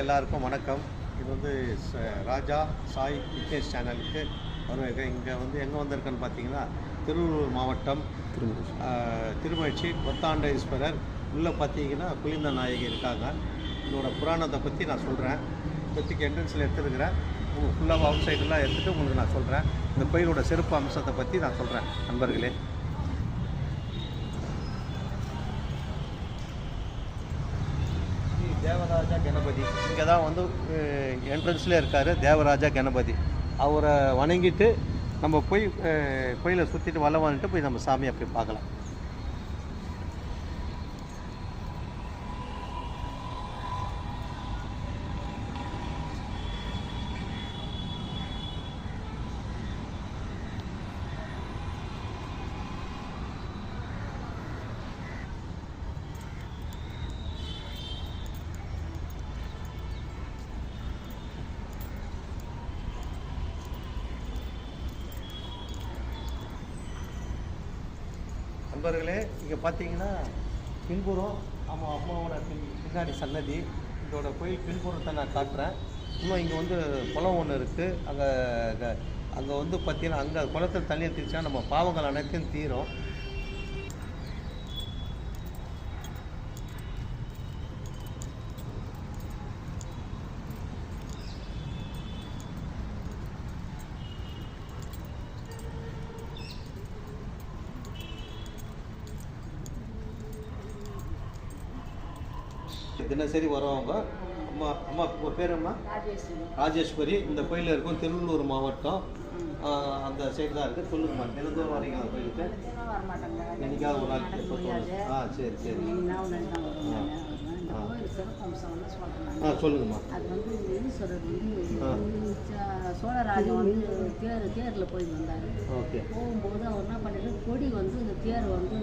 எல்லாருக்கும் வணக்கம். இது வந்து ராஜா சாய் விக்னேஷ் சேனலுக்கு வருவேன். இங்கே வந்து எங்கே வந்திருக்கேன்னு பார்த்தீங்கன்னா, திருவள்ளூர் மாவட்டம் திருமழிச்சி கொத்தாண்ட ஈஸ்வரர் உள்ளே பார்த்தீங்கன்னா குளிந்த நாயகி இருக்காங்க. இதோட புராணத்தை பற்றி நான் சொல்கிறேன். இப்போதைக்கு என்ட்ரன்ஸில் எடுத்துருக்கிறேன். உங்களுக்கு ஃபுல்லாக அவுட் சைடெல்லாம் எடுத்துகிட்டு உங்களுக்கு நான் சொல்கிறேன். இந்த கோயிலோட சிறப்பு அம்சத்தை பற்றி நான் சொல்கிறேன் நண்பர்களே. தேவராஜா கணபதி இங்கே தான் வந்து என்ட்ரன்ஸில் இருக்கார். தேவராஜா கணபதி அவரை வணங்கிட்டு நம்ம போய் கோயிலை சுற்றிட்டு வந்துட்டு போய் நம்ம சாமியை போய் பார்க்கலாம். நண்பர்களே, இங்கே பார்த்தீங்கன்னா பின்புறம் அம்மாவோட பின்னாடி சன்னதி. இதோட கோயில் பின்புறத்தை நான் காட்டுறேன். இன்னும் இங்கே வந்து குளம் ஒன்று இருக்குது. அங்கே வந்து பார்த்தீங்கன்னா அங்கே குளத்தில் தண்ணியை தெளிச்சா நம்ம பாவங்கள் அனைத்தையும் தீரும். தினசரி வருவாங்க. அம்மா உங்கள் பேர் அம்மா? ராஜேஸ்வரி. இந்த கோயிலில் இருக்கும் திருவள்ளூர் மாவட்டம் அந்த சைடு தான் இருக்குது. சொல்லுங்கம்மா, தினந்தோறும் வரீங்க அந்த கோயிலுக்கு? என்னைக்காவது ஒரு நாள்? சரி சரி. சொல்லுங்கம்மா. அது வந்து ஈஸ்வரர் வந்து சோழராஜன் வந்து தேரில் போய் வந்தார். ஓகே. போகும்போது அவர் என்ன பண்ணிட்டு கொடி வந்து இந்த தேர் வந்து